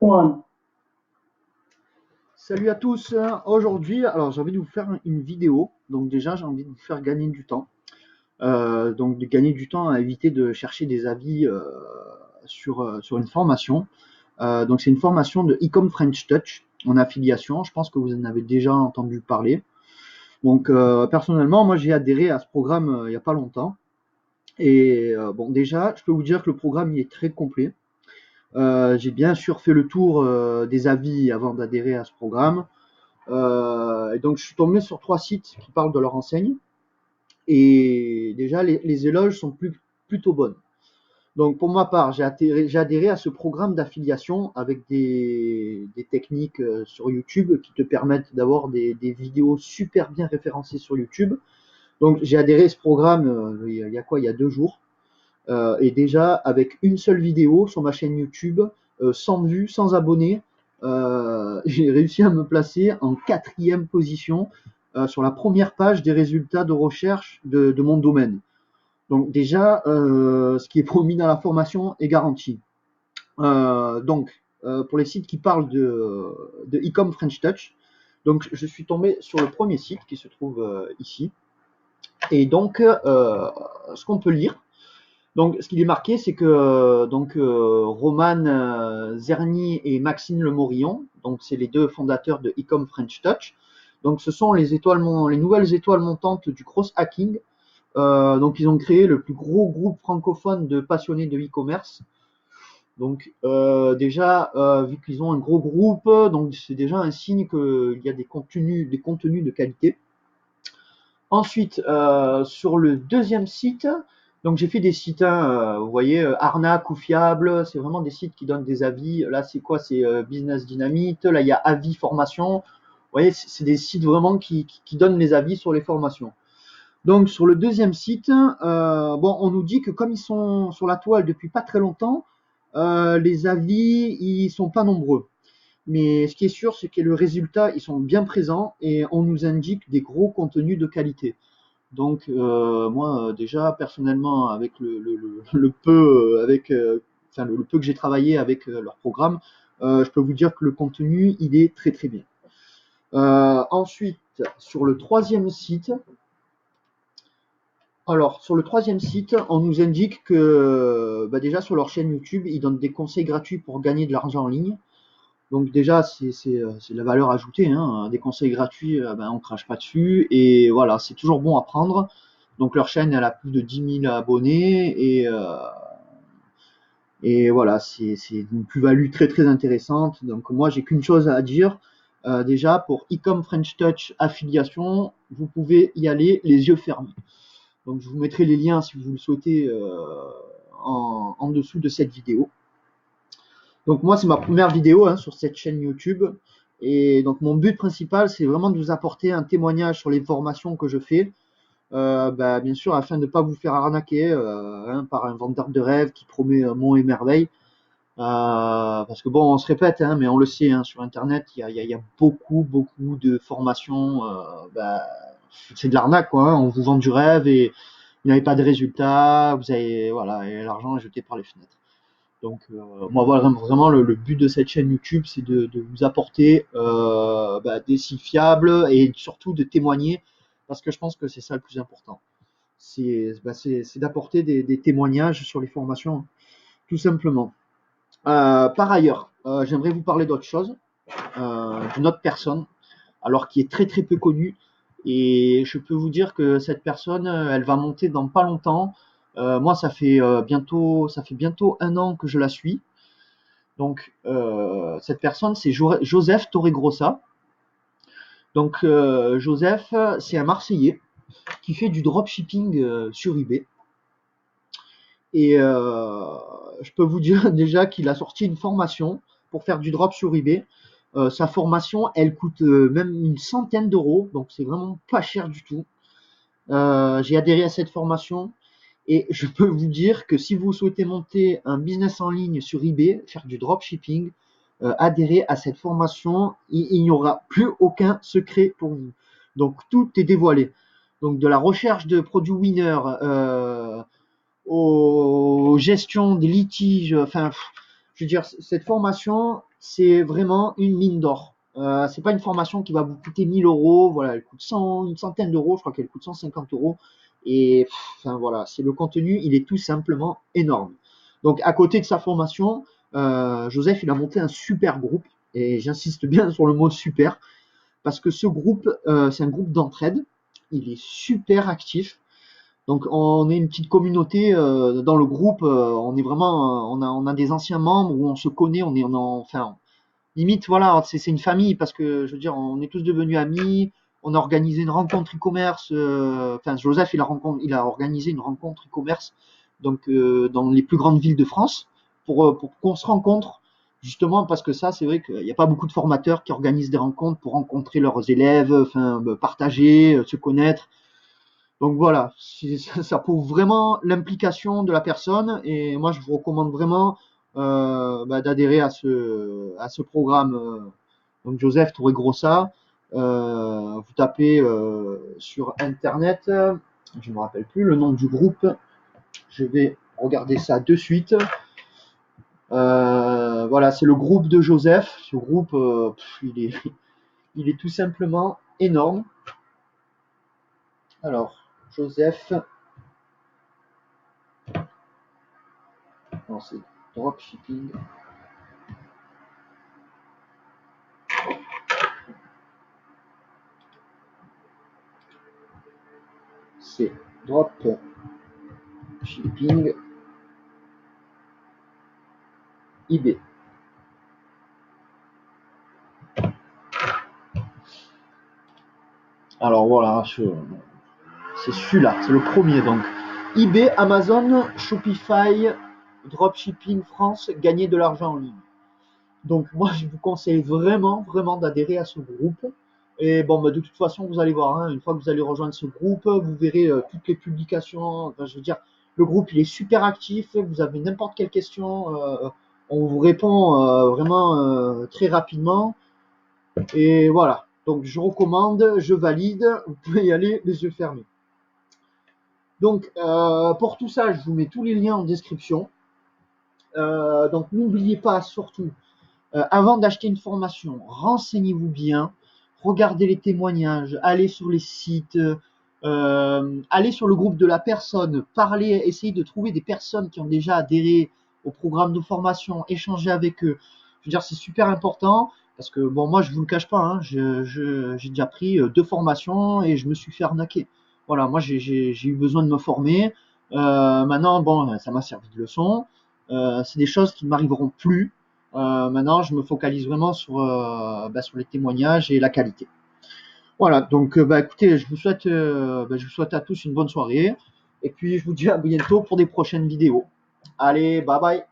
One. Salut à tous. Aujourd'hui, alors j'ai envie de vous faire une vidéo. Donc déjà, j'ai envie de vous faire gagner du temps. Donc de gagner du temps à éviter de chercher des avis sur une formation. Donc c'est une formation de Ecom French Touch en affiliation. Je pense que vous en avez déjà entendu parler. Donc personnellement, moi j'ai adhéré à ce programme il n'y a pas longtemps. Et bon, déjà, je peux vous dire que le programme il est très complet. J'ai bien sûr fait le tour des avis avant d'adhérer à ce programme. Et donc, je suis tombé sur 3 sites qui parlent de leur enseigne. Et déjà, les éloges sont plutôt bonnes. Donc, pour ma part, j'ai adhéré à ce programme d'affiliation avec des techniques sur YouTube qui te permettent d'avoir des vidéos super bien référencées sur YouTube. Donc, j'ai adhéré à ce programme il y a quoi? Il y a 2 jours. Et déjà, avec une seule vidéo sur ma chaîne YouTube, sans vues, sans abonnés, j'ai réussi à me placer en 4e position sur la première page des résultats de recherche de mon domaine. Donc déjà, ce qui est promis dans la formation est garanti. Pour les sites qui parlent de Ecom French Touch, donc je suis tombé sur le premier site qui se trouve ici. Et donc, ce qu'on peut lire, donc, ce qui est marqué, c'est que Roman Zerny et Maxime Le Morillon, donc c'est les deux fondateurs de Ecom French Touch. Donc, ce sont les nouvelles étoiles montantes du cross hacking. Donc, ils ont créé le plus gros groupe francophone de passionnés de e-commerce. Donc, déjà, vu qu'ils ont un gros groupe, donc c'est déjà un signe qu'il y a des contenus de qualité. Ensuite, sur le deuxième site, donc j'ai fait des sites, hein, vous voyez, arnaque ou fiable, c'est vraiment des sites qui donnent des avis. Là, c'est quoi? C'est Business Dynamite. Là, il y a Avis Formation. Vous voyez, c'est des sites vraiment qui donnent les avis sur les formations. Donc, sur le deuxième site, bon, on nous dit que comme ils sont sur la toile depuis pas très longtemps, les avis, ils sont pas nombreux. Mais ce qui est sûr, c'est que le résultat, ils sont bien présents et on nous indique des gros contenus de qualité. Donc moi déjà personnellement avec le peu avec enfin le peu que j'ai travaillé avec leur programme, je peux vous dire que le contenu il est très très bien. Ensuite sur le troisième site, alors sur le troisième site, on nous indique que bah, déjà sur leur chaîne YouTube, ils donnent des conseils gratuits pour gagner de l'argent en ligne. Donc déjà c'est de la valeur ajoutée, hein. Des conseils gratuits, ben, on crache pas dessus et voilà, c'est toujours bon à prendre. Donc leur chaîne, elle a plus de 10 000 abonnés et voilà, c'est une plus-value très très intéressante. Donc moi, j'ai qu'une chose à dire. Déjà, pour Ecom French Touch affiliation, vous pouvez y aller les yeux fermés. Donc je vous mettrai les liens si vous le souhaitez en dessous de cette vidéo. Donc moi, c'est ma première vidéo hein, sur cette chaîne YouTube. Et donc mon but principal, c'est vraiment de vous apporter un témoignage sur les formations que je fais. Bah, bien sûr, afin de ne pas vous faire arnaquer hein, par un vendeur de rêve qui promet monts et merveilles. Parce que bon, on se répète, hein, mais on le sait, hein, sur Internet, il y a beaucoup, beaucoup de formations. Bah, c'est de l'arnaque, quoi. Hein. On vous vend du rêve et vous n'avez pas de résultats. Vous avez, voilà, et l'argent est jeté par les fenêtres. Donc, moi, voilà, vraiment, le but de cette chaîne YouTube, c'est de vous apporter bah, des sites fiables et surtout de témoigner, parce que je pense que c'est ça le plus important. C'est d'apporter des témoignages sur les formations, tout simplement. Par ailleurs, j'aimerais vous parler d'autre chose, d'une autre personne, alors qui est très très peu connue. Et je peux vous dire que cette personne, elle va monter dans pas longtemps. Moi, ça fait bientôt 1 an que je la suis. Donc, cette personne, c'est Joseph Torregrossa. Donc, Joseph, c'est un Marseillais qui fait du dropshipping sur eBay. Et je peux vous dire déjà qu'il a sorti une formation pour faire du drop sur eBay. Sa formation, elle coûte même une centaine d'euros, donc c'est vraiment pas cher du tout. J'ai adhéré à cette formation et je peux vous dire que si vous souhaitez monter un business en ligne sur eBay, faire du dropshipping, adhérer à cette formation, il n'y aura plus aucun secret pour vous. Donc tout est dévoilé. Donc de la recherche de produits winners aux gestions des litiges, enfin, je veux dire, cette formation, c'est vraiment une mine d'or. C'est pas une formation qui va vous coûter 1 000 euros, voilà, elle coûte une centaine d'euros, je crois qu'elle coûte 150 euros. Et enfin voilà, c'est le contenu, il est tout simplement énorme. Donc à côté de sa formation, Joseph, il a monté un super groupe, et j'insiste bien sur le mot super, parce que ce groupe, c'est un groupe d'entraide, il est super actif. Donc on est une petite communauté dans le groupe, on est vraiment, on a des anciens membres où on se connaît, enfin, limite, voilà, c'est une famille parce que je veux dire, on est tous devenus amis. On a organisé une rencontre e-commerce. Enfin, Joseph, il a organisé une rencontre e-commerce donc dans les plus grandes villes de France pour qu'on se rencontre justement parce que ça, c'est vrai qu'il n'y a pas beaucoup de formateurs qui organisent des rencontres pour rencontrer leurs élèves, enfin, partager, se connaître. Donc voilà, ça prouve vraiment l'implication de la personne et moi je vous recommande vraiment d'adhérer à ce programme. Donc Joseph Touré Grossa, vous tapez sur internet, je ne me rappelle plus le nom du groupe, je vais regarder ça de suite. Voilà, c'est le groupe de Joseph. Ce groupe, il est tout simplement énorme. Alors, Joseph, non, c'est dropshipping. C'est dropshipping eBay. Alors voilà, c'est celui-là, c'est le premier donc. eBay, Amazon, Shopify, Dropshipping France, gagner de l'argent en ligne. Donc moi je vous conseille vraiment, vraiment d'adhérer à ce groupe. Et bon, de toute façon, vous allez voir, hein, une fois que vous allez rejoindre ce groupe, vous verrez toutes les publications. Enfin, je veux dire, le groupe il est super actif. Vous avez n'importe quelle question, on vous répond vraiment très rapidement. Et voilà. Donc je recommande, je valide. Vous pouvez y aller les yeux fermés. Donc pour tout ça, je vous mets tous les liens en description. Donc n'oubliez pas surtout, avant d'acheter une formation, renseignez-vous bien, regardez les témoignages, allez sur les sites, allez sur le groupe de la personne, parlez, essayez de trouver des personnes qui ont déjà adhéré au programme de formation, échangez avec eux. Je veux dire, c'est super important parce que bon, moi je vous le cache pas, hein, j'ai déjà pris 2 formations et je me suis fait arnaquer. Voilà, moi j'ai eu besoin de me former. Maintenant, bon, ça m'a servi de leçon. C'est des choses qui ne m'arriveront plus. Maintenant, je me focalise vraiment sur les témoignages et la qualité. Voilà, donc écoutez, je vous souhaite à tous une bonne soirée. Et puis, je vous dis à bientôt pour des prochaines vidéos. Allez, bye bye.